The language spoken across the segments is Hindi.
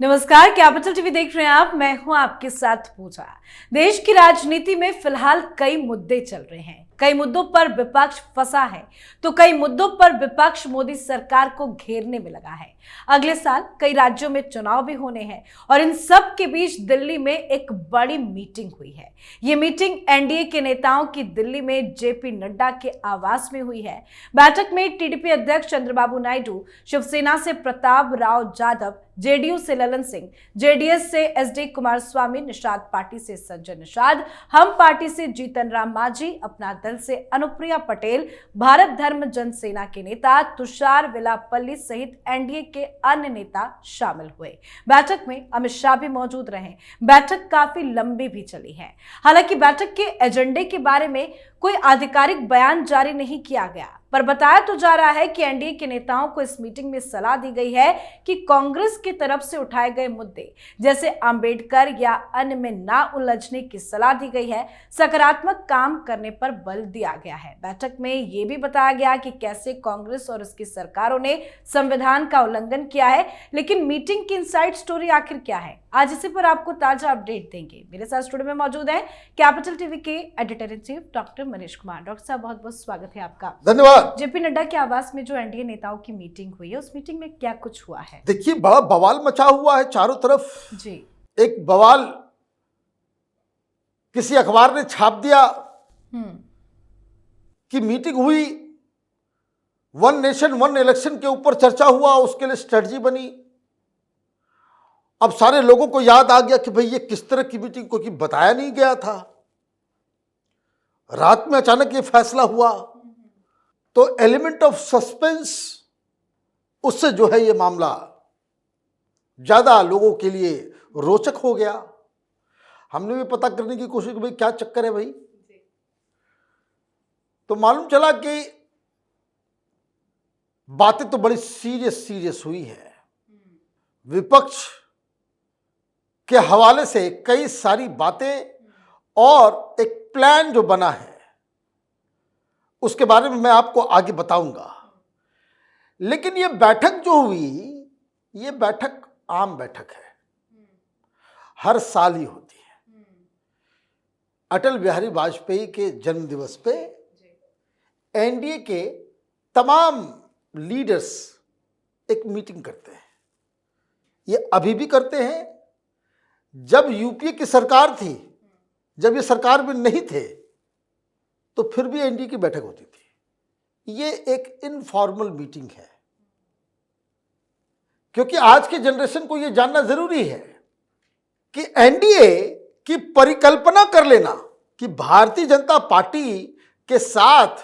नमस्कार, कैपिटल टीवी देख रहे हैं आप। मैं हूं आपके साथ पूजा। देश की राजनीति में फिलहाल कई मुद्दे चल रहे हैं। कई मुद्दों पर विपक्ष फंसा है तो कई मुद्दों पर विपक्ष मोदी सरकार को घेरने में लगा है। अगले साल कई राज्यों में चुनाव भी होने हैं और इन सब के बीच दिल्ली में एक बड़ी मीटिंग हुई है। ये मीटिंग एनडीए के नेताओं की दिल्ली में जेपी नड्डा के आवास में हुई है। बैठक में टीडीपी अध्यक्ष चंद्रबाबू नायडू, शिवसेना से प्रताप राव जाधव, जेडीयू से ललन सिंह, जेडीएस से एसडी कुमारस्वामी, निषाद पार्टी से संजय निषाद, हम पार्टी से जीतन राम मांझी, अपना दल से अनुप्रिया पटेल, भारत धर्म जनसेना के नेता तुषार वेलापल्ली सहित एनडीए के अन्य नेता शामिल हुए। बैठक में अमित शाह भी मौजूद रहे। बैठक काफी लंबी भी चली है। हालांकि बैठक के एजेंडे के बारे में कोई आधिकारिक बयान जारी नहीं किया गया, पर बताया तो जा रहा है कि एनडीए के नेताओं को इस मीटिंग में सलाह दी गई है कि कांग्रेस की तरफ से उठाए गए मुद्दे जैसे अंबेडकर या अन्य में ना उलझने की सलाह दी गई है। सकारात्मक काम करने पर बल दिया गया है। बैठक में यह भी बताया गया कि कैसे कांग्रेस और उसकी सरकारों ने संविधान का उल्लंघन किया है। लेकिन मीटिंग की इनसाइड स्टोरी आखिर क्या है, आज इसी पर आपको ताजा अपडेट देंगे। मेरे साथ स्टूडियो में मौजूद है कैपिटल टीवी के editor in chief doctor Manish Kumar. Doctor साहब, बहुत बहुत स्वागत है आपका। धन्यवाद। जेपी नड्डा के आवास में जो एनडीए नेताओं की मीटिंग हुई है, उस मीटिंग में क्या कुछ हुआ है? देखिए, बड़ा बवाल मचा हुआ है चारों तरफ जी। एक बवाल किसी अखबार ने छाप दिया कि मीटिंग हुई, वन नेशन वन इलेक्शन के ऊपर चर्चा हुआ, उसके लिए स्ट्रेटजी बनी। अब सारे लोगों को याद आ गया कि भाई ये किस तरह की मीटिंग, क्योंकि बताया नहीं गया था। रात में अचानक ये फैसला हुआ तो एलिमेंट ऑफ सस्पेंस, उससे जो है ये मामला ज्यादा लोगों के लिए रोचक हो गया। हमने भी पता करने की कोशिश की भाई क्या चक्कर है भाई, तो मालूम चला कि बातें तो बड़ी सीरियस हुई है। विपक्ष के हवाले से कई सारी बातें और एक प्लान जो बना है उसके बारे में मैं आपको आगे बताऊंगा। लेकिन ये बैठक जो हुई, ये बैठक आम बैठक है, हर साल ही होती है। अटल बिहारी वाजपेयी के जन्म दिवस पे एनडीए के तमाम लीडर्स एक मीटिंग करते हैं। ये अभी भी करते हैं। जब यूपीए की सरकार थी, जब ये सरकार में नहीं थे, तो फिर भी एनडीए की बैठक होती थी। ये एक इनफॉर्मल मीटिंग है, क्योंकि आज के जनरेशन को ये जानना जरूरी है कि एनडीए की परिकल्पना कर लेना कि भारतीय जनता पार्टी के साथ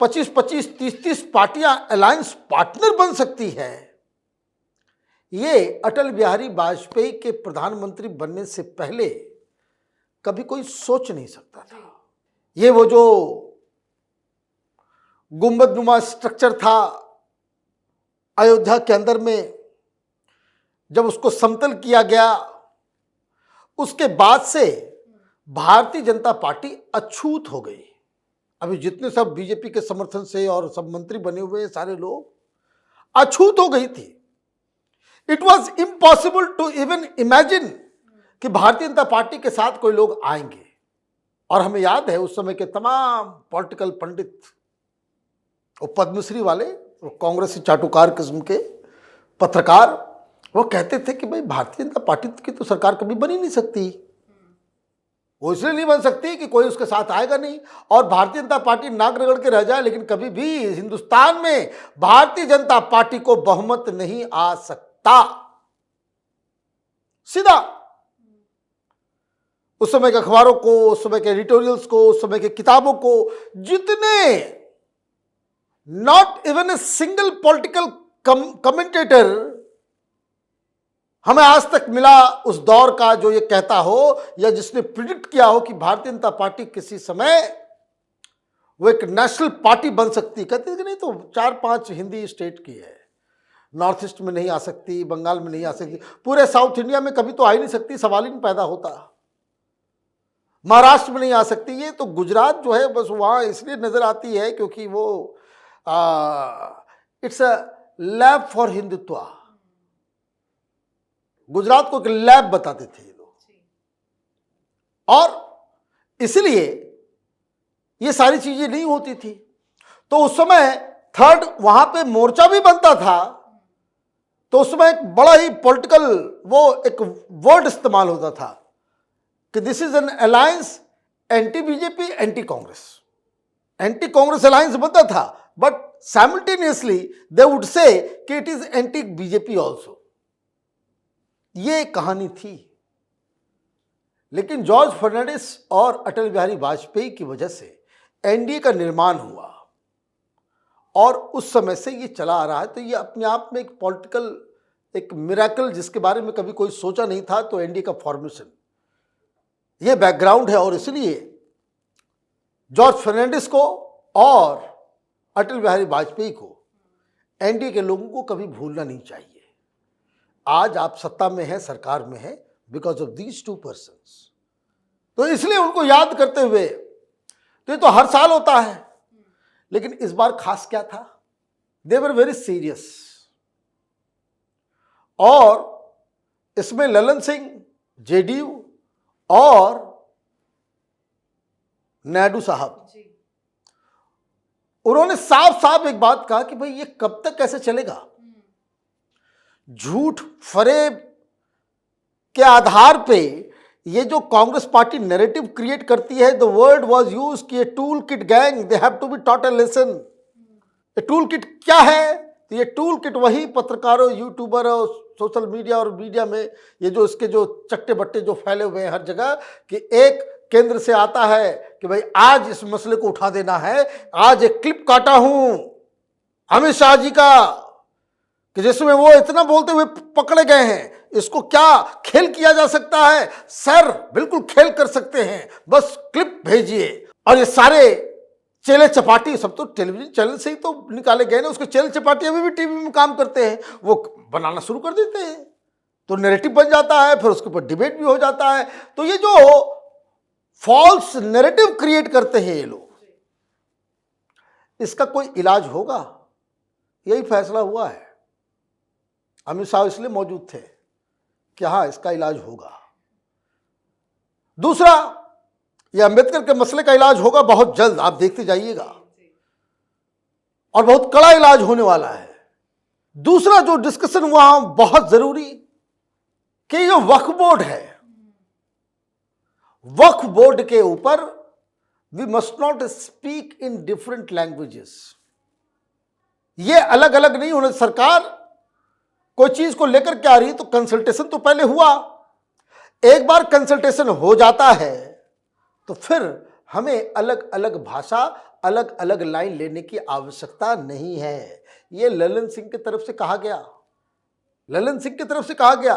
25-25, 30-30 पार्टियां अलायंस पार्टनर बन सकती है, ये अटल बिहारी वाजपेयी के प्रधानमंत्री बनने से पहले कभी कोई सोच नहीं सकता था। ये वो जो गुंबदनुमा स्ट्रक्चर था अयोध्या के अंदर में, जब उसको समतल किया गया, उसके बाद से भारतीय जनता पार्टी अछूत हो गई। अभी जितने सब बीजेपी के समर्थन से और सब मंत्री बने हुए सारे लोग अछूत हो गई थी। It was impossible to even imagine कि भारतीय जनता पार्टी के साथ कोई लोग आएंगे। और हमें याद है उस समय के तमाम पॉलिटिकल पंडित, वो पद्मश्री वाले, वो कांग्रेसी चाटुकार किस्म के पत्रकार, वो कहते थे कि भाई भारतीय जनता पार्टी की तो सरकार कभी बन ही नहीं सकती। वो इसलिए नहीं बन सकती कि कोई उसके साथ आएगा नहीं, और भारतीय जनता पार्टी नाक रगड़ के रह जाए, लेकिन कभी भी हिंदुस्तान में भारतीय जनता पार्टी को बहुमत नहीं आ सकता। सीधा उस समय के अखबारों को, उस समय के एडिटोरियल्स को, उस समय के किताबों को, जितने not even a single political commentator हमें आज तक मिला उस दौर का जो ये कहता हो या जिसने प्रिडिक्ट किया हो कि भारतीय जनता पार्टी किसी समय वो एक नेशनल पार्टी बन सकती। कहते हैं कि नहीं तो 4-5 हिंदी स्टेट की है, नॉर्थ ईस्ट में नहीं आ सकती, बंगाल में नहीं आ सकती, पूरे साउथ इंडिया में कभी तो आ ही नहीं सकती, सवाल ही नहीं पैदा होता। महाराष्ट्र में नहीं आ सकती। ये तो गुजरात जो है बस वहाँ इसलिए नज़र आती है क्योंकि वो it's a lab for Hindutva. Gujarat को एक लैब बताते थे ये लोग, और इसलिए ये सारी चीजें नहीं होती थी। तो उस समय थर्ड वहां पे मोर्चा भी बनता था, तो उसमें एक बड़ा ही पॉलिटिकल वो एक वर्ड इस्तेमाल होता था कि this is an alliance anti BJP anti Congress. Anti Congress alliance बनता था, but simultaneously they would say कि it is anti BJP also. ये कहानी थी। लेकिन जॉर्ज फर्नांडिस और अटल बिहारी वाजपेयी की वजह से एनडीए का निर्माण हुआ, और उस समय से ये चला आ रहा है। तो ये अपने आप में एक पॉलिटिकल एक मिरेकल, जिसके बारे में कभी कोई सोचा नहीं था। तो एनडीए का फॉर्मेशन, ये बैकग्राउंड है। और इसलिए जॉर्ज फर्नांडिस को और अटल बिहारी वाजपेयी को एनडीए के लोगों को कभी भूलना नहीं चाहिए। आज आप सत्ता में हैं, सरकार में हैं, because of these two persons. तो इसलिए उनको याद करते हुए, तो ये तो हर साल होता है, लेकिन इस बार खास क्या था, दे वर वेरी सीरियस। और इसमें ललन सिंह, जेडीयू और नायडू साहब, उन्होंने साफ साफ एक बात कहा कि भाई ये कब तक कैसे चलेगा। झूठ फरेब के आधार पे ये जो कांग्रेस पार्टी नैरेटिव क्रिएट करती है, द वर्ड वाज यूज कि ये tool kit gang, they have to be taught a lesson. ये टूल किट क्या है? तो ये टूल किट वही पत्रकारों, यूट्यूबर और सोशल मीडिया और मीडिया में ये जो इसके जो चट्टे बट्टे जो फैले हुए हैं हर जगह, कि एक केंद्र से आता है कि भाई आज इस मसले को उठा देना है। आज एक क्लिप काटा हूं अमित शाह जी का, कि जिसमें वो इतना बोलते हुए पकड़े गए हैं। इसको क्या खेल किया जा सकता है? सर बिल्कुल खेल कर सकते हैं, बस क्लिप भेजिए। और ये सारे चेले चपाटी सब तो टेलीविजन चैनल से ही तो निकाले गए ना। उसके चेले चपाटी अभी भी टीवी में काम करते हैं, वो बनाना शुरू कर देते हैं, तो नैरेटिव बन जाता है, फिर उसके ऊपर डिबेट भी हो जाता है। तो ये जो फॉल्स नैरेटिव क्रिएट करते हैं ये लोग, इसका कोई इलाज होगा? यही फैसला हुआ है। अमित शाह इसलिए मौजूद थे कि हाँ, इसका इलाज होगा। दूसरा, ये अंबेडकर के मसले का इलाज होगा बहुत जल्द, आप देखते जाइएगा, और बहुत कड़ा इलाज होने वाला है। दूसरा जो डिस्कशन हुआ बहुत जरूरी, कि ये वक्फ बोर्ड है, वक्फ बोर्ड के ऊपर we must not speak in different languages. ये अलग अलग नहीं होना। सरकार कोई चीज को लेकर के आ रही है तो कंसल्टेशन तो पहले हुआ। एक बार कंसल्टेशन हो जाता है तो फिर हमें अलग अलग भाषा, अलग अलग लाइन लेने की आवश्यकता नहीं है। ये ललन सिंह की तरफ से कहा गया, ललन सिंह की तरफ से कहा गया।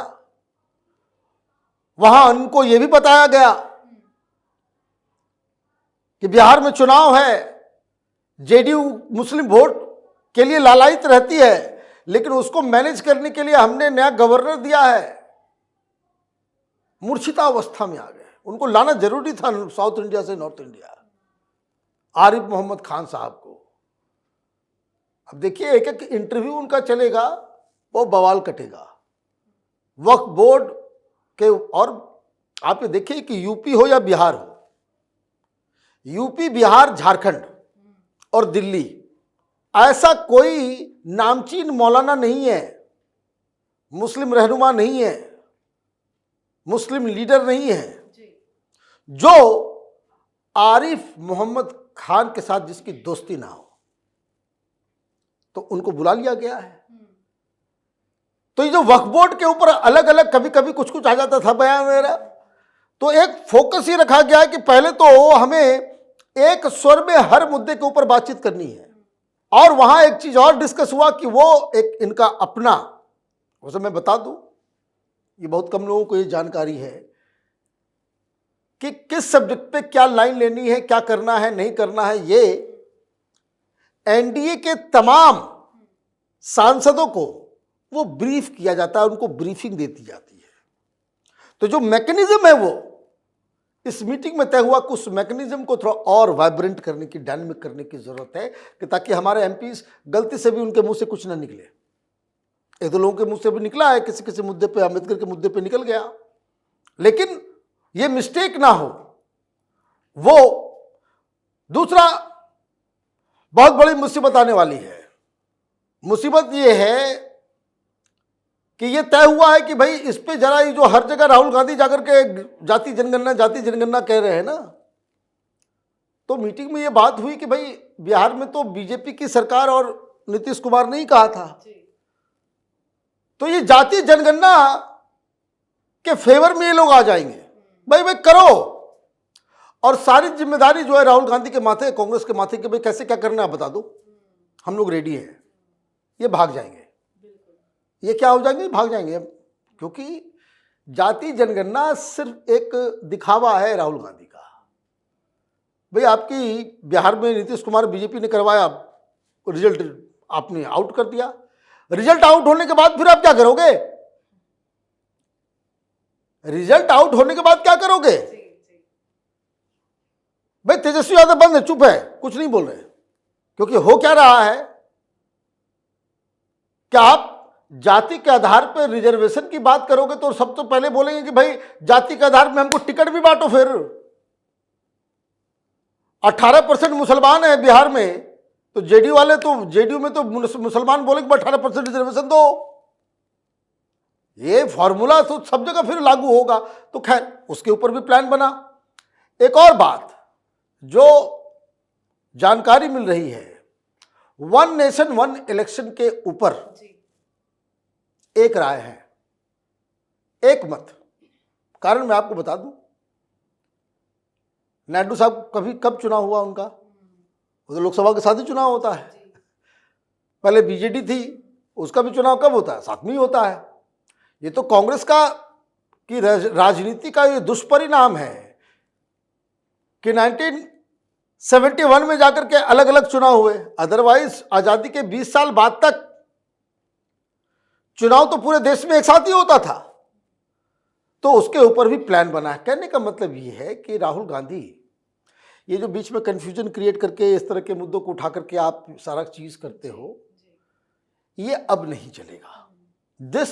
वहां उनको यह भी बताया गया कि बिहार में चुनाव है, जेडीयू मुस्लिम वोट के लिए लालायित रहती है, लेकिन उसको मैनेज करने के लिए हमने नया गवर्नर दिया है। मूर्छिता अवस्था में आ गए। उनको लाना जरूरी था साउथ इंडिया से नॉर्थ इंडिया, आरिफ मोहम्मद खान साहब को। अब देखिए, एक एक इंटरव्यू उनका चलेगा, वो बवाल कटेगा वक्फ बोर्ड के। और आप ये देखिए कि यूपी हो या बिहार हो, यूपी, बिहार, झारखंड और दिल्ली, ऐसा कोई नामचीन मौलाना नहीं है, मुस्लिम रहनुमा नहीं है, मुस्लिम लीडर नहीं है, जो आरिफ मोहम्मद खान के साथ जिसकी दोस्ती ना हो। तो उनको बुला लिया गया है। तो ये जो वक्फ बोर्ड के ऊपर अलग अलग कभी कभी कुछ कुछ आ जाता था बयान मेरा, तो एक फोकस ये रखा गया है कि पहले तो हमें एक स्वर में हर मुद्दे के ऊपर बातचीत करनी है। और वहां एक चीज और डिस्कस हुआ कि वो एक इनका अपना, उसे मैं बता दूं, ये बहुत कम लोगों को ये जानकारी है कि किस सब्जेक्ट पे क्या लाइन लेनी है, क्या करना है, नहीं करना है। ये एनडीए के तमाम सांसदों को वो ब्रीफ किया जाता है, उनको ब्रीफिंग देती जाती है। तो जो मैकेनिज्म है वो इस मीटिंग में तय हुआ कि उस मैकेनिज्म को थोड़ा और वाइब्रेंट करने की, डायनामिक करने की जरूरत है, कि ताकि हमारे एमपीज गलती से भी उनके मुंह से कुछ ना निकले। एक दो लोगों के मुंह से भी निकला है, किसी किसी मुद्दे पे, अम्बेडकर के मुद्दे पे निकल गया, लेकिन ये मिस्टेक ना हो वो दूसरा बहुत बड़ी मुसीबत आने वाली है। मुसीबत ये है कि ये तय हुआ है कि भाई इस पे जरा, ये जो हर जगह राहुल गांधी जाकर के जाति जनगणना कह रहे हैं ना, तो मीटिंग में ये बात हुई कि भाई बिहार में तो बीजेपी की सरकार और नीतीश कुमार ने ही कहा था, तो ये जाति जनगणना के फेवर में ये लोग आ जाएंगे। भाई करो, और सारी जिम्मेदारी जो है राहुल गांधी के माथे, कांग्रेस के माथे, कि भाई कैसे क्या करना है बता दो, हम लोग रेडी हैं। ये भाग जाएंगे, ये क्या हो जाएंगे, भाग जाएंगे, क्योंकि जाति जनगणना सिर्फ एक दिखावा है राहुल गांधी का। भाई आपकी बिहार में नीतीश कुमार बीजेपी ने करवाया, रिजल्ट आपने आउट कर दिया, रिजल्ट आउट होने के बाद फिर आप क्या करोगे? रिजल्ट आउट होने के बाद क्या करोगे? भाई तेजस्वी यादव बंद है, चुप है, कुछ नहीं बोल रहे, क्योंकि हो क्या रहा है कि आप जाति के आधार पर रिजर्वेशन की बात करोगे तो सब तो पहले बोलेंगे कि भाई जाति के आधार में हमको टिकट भी बांटो। फिर 18% मुसलमान है बिहार में, तो जेडीयू वाले, तो जेडीयू में तो मुसलमान बोलेंगे 18% रिजर्वेशन दो। ये फॉर्मूला तो सब जगह फिर लागू होगा, तो खैर उसके ऊपर भी प्लान बना। एक और बात जो जानकारी मिल रही है, वन नेशन वन इलेक्शन के ऊपर एक राय है, एक मत। कारण मैं आपको बता दूं, नायडू साहब कब चुनाव हुआ उनका? वो तो लोकसभा के साथ ही चुनाव होता है। पहले बीजेडी थी, उसका भी चुनाव कब होता है? साथ में ही होता है। ये तो कांग्रेस की राजनीति का ये दुष्परिणाम है कि 1971 में जाकर के अलग अलग चुनाव हुए, अदरवाइज आजादी के 20 साल बाद तक चुनाव तो पूरे देश में एक साथ ही होता था। तो उसके ऊपर भी प्लान बना है। कहने का मतलब ये है कि राहुल गांधी ये जो बीच में कंफ्यूजन क्रिएट करके इस तरह के मुद्दों को उठा करके आप सारा चीज करते हो, ये अब नहीं चलेगा। This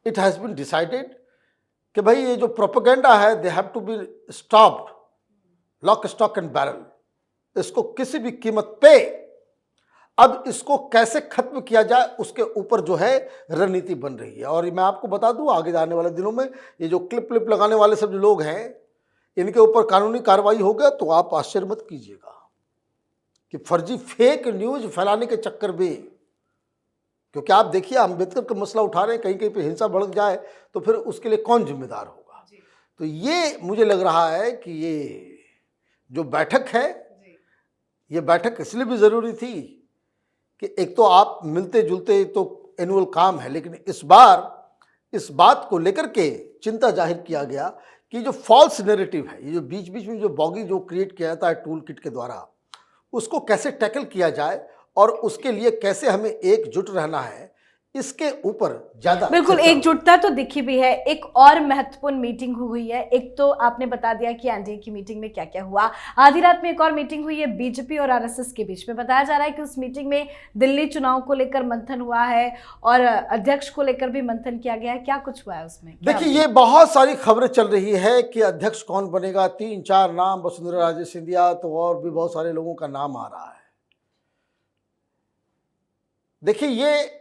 it has been decided कि भाई ये जो प्रोपेगेंडा है, they have to be stopped, lock stock and barrel. इसको किसी भी कीमत पे अब इसको कैसे खत्म किया जाए, उसके ऊपर जो है रणनीति बन रही है। और मैं आपको बता दूं, आगे आने वाले दिनों में ये जो क्लिप लगाने वाले सब जो लोग हैं, इनके ऊपर कानूनी कार्रवाई हो गया तो आप आश्चर्य मत कीजिएगा कि फर्जी फेक न्यूज फैलाने के चक्कर में, क्योंकि आप देखिए अम्बेडकर का मसला उठा रहे हैं, कहीं कहीं पे हिंसा भड़क जाए तो फिर उसके लिए कौन जिम्मेदार होगा? तो ये मुझे लग रहा है कि ये जो बैठक है, ये बैठक इसलिए भी ज़रूरी थी कि एक तो आप मिलते जुलते तो एनुअल काम है, लेकिन इस बार इस बात को लेकर के चिंता जाहिर किया गया कि जो फॉल्स नैरेटिव है, ये जो बीच बीच में जो बॉगी जो क्रिएट किया जाता है टूल किट के द्वारा, उसको कैसे टैकल किया जाए और उसके लिए कैसे हमें एकजुट रहना है, इसके ऊपर ज्यादा बिल्कुल एकजुटता तो दिखी भी है। एक और महत्वपूर्ण मीटिंग हुई है। एक तो आपने बता दिया कि एनडीए की मीटिंग में क्या क्या हुआ। आधी रात में एक और मीटिंग हुई है बीजेपी और आरएसएस के बीच में। बताया जा रहा है कि उस मीटिंग में दिल्ली चुनाव को लेकर मंथन हुआ है और अध्यक्ष को लेकर भी मंथन किया गया है। क्या कुछ हुआ है उसमें? देखिए, ये बहुत सारी खबरें चल रही है कि अध्यक्ष कौन बनेगा। 3-4 नाम, वसुंधरा राजे सिंधिया, तो और भी बहुत सारे लोगों का नाम आ रहा है। देखिए, ये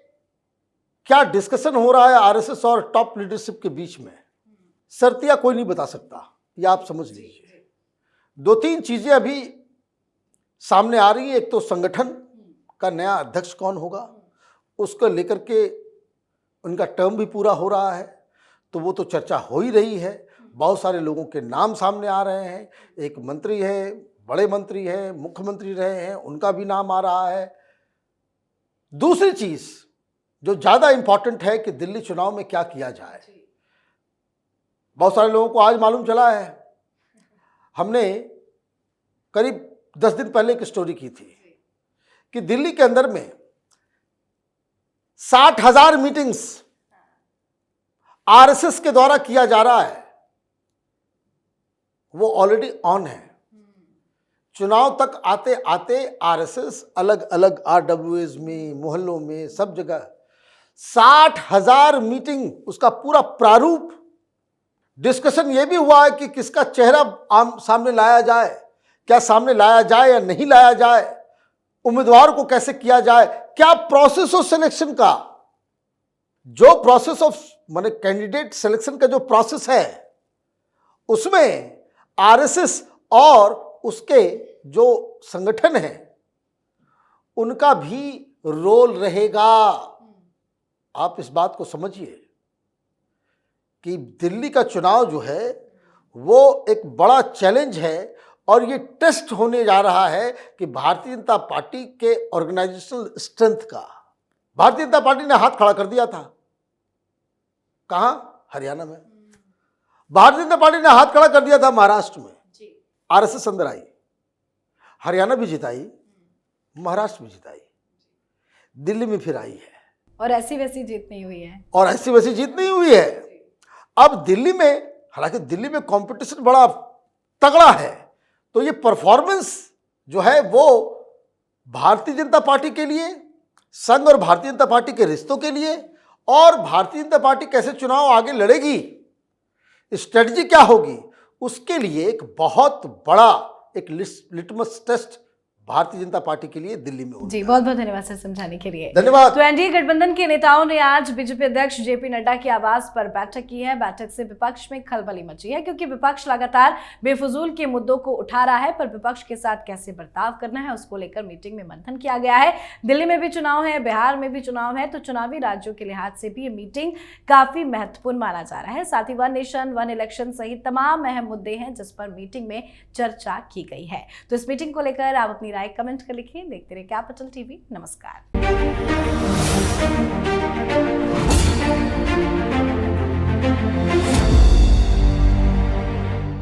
क्या डिस्कशन हो रहा है आरएसएस और टॉप लीडरशिप के बीच में, शर्तिया कोई नहीं बता सकता, ये आप समझ लीजिए। 2-3 चीजें अभी सामने आ रही है। एक तो संगठन का नया अध्यक्ष कौन होगा, उसको लेकर के उनका टर्म भी पूरा हो रहा है, तो वो तो चर्चा हो ही रही है। बहुत सारे लोगों के नाम सामने आ रहे हैं। एक मंत्री है, बड़े मंत्री हैं, मुख्यमंत्री रहे हैं, उनका भी नाम आ रहा है। दूसरी चीज जो ज्यादा इंपॉर्टेंट है कि दिल्ली चुनाव में क्या किया जाए। बहुत सारे लोगों को आज मालूम चला है, हमने करीब 10 दिन पहले एक स्टोरी की थी कि दिल्ली के अंदर में 60,000 मीटिंग्स आरएसएस के द्वारा किया जा रहा है। वो ऑलरेडी ऑन है। चुनाव तक आते आते आरएसएस अलग अलग आरडब्ल्यूएस में, मोहल्लों में, सब जगह 60,000 मीटिंग, उसका पूरा प्रारूप, डिस्कशन ये भी हुआ है कि किसका चेहरा सामने लाया जाए, क्या सामने लाया जाए या नहीं लाया जाए, उम्मीदवार को कैसे किया जाए, क्या प्रोसेस ऑफ सिलेक्शन का, जो प्रोसेस ऑफ माने कैंडिडेट सिलेक्शन का जो प्रोसेस है, उसमें आरएसएस और उसके जो संगठन है उनका भी रोल रहेगा। आप इस बात को समझिए कि दिल्ली का चुनाव जो है वो एक बड़ा चैलेंज है और ये टेस्ट होने जा रहा है कि भारतीय जनता पार्टी के ऑर्गेनाइजेशनल स्ट्रेंथ का। भारतीय जनता पार्टी ने हाथ खड़ा कर दिया था, कहां? हरियाणा में। भारतीय जनता पार्टी ने हाथ खड़ा कर दिया था महाराष्ट्र में, आरएसएस अंदर आई, हरियाणा भी जिताई, महाराष्ट्र भी जिताई, दिल्ली में फिर आई है और ऐसी वैसी जीत नहीं हुई है। और ऐसी वैसी जीत नहीं हुई है। अब दिल्ली में, हालांकि दिल्ली में कंपटीशन बड़ा तगड़ा है, तो ये परफॉर्मेंस जो है वो भारतीय जनता पार्टी के लिए, संघ और भारतीय जनता पार्टी के रिश्तों के लिए, और भारतीय जनता पार्टी कैसे चुनाव आगे लड़ेगी, स्ट्रेटजी क्या होगी, उसके लिए एक बहुत बड़ा एक litmus test Bharatiya Janata party के लिए दिल्ली में होगा। जी, बहुत बहुत धन्यवाद सर समझाने के लिए। धन्यवाद। तो एनडीए गठबंधन के नेताओं ने आज बीजेपी अध्यक्ष जेपी नड्डा के आवास पर बैठक की है। बैठक से विपक्ष में खलबली मची है, क्योंकि विपक्ष लगातार बेफजूल के मुद्दों को उठा रहा है, पर विपक्ष के साथ कैसे बर्ताव करना है उसको लेकर मीटिंग में मंथन किया गया है। दिल्ली में भी चुनाव है, बिहार में भी चुनाव है, तो चुनावी राज्यों के लिहाज से भी ये मीटिंग काफी महत्वपूर्ण माना जा रहा है। साथ ही वन नेशन वन इलेक्शन सहित तमाम अहम मुद्दे हैं जिस पर मीटिंग में चर्चा की गई है। तो इस मीटिंग को लेकर आप अपनी राय कमेंट कर लिखिए। देखते रहिए कैपिटल टीवी। नमस्कार।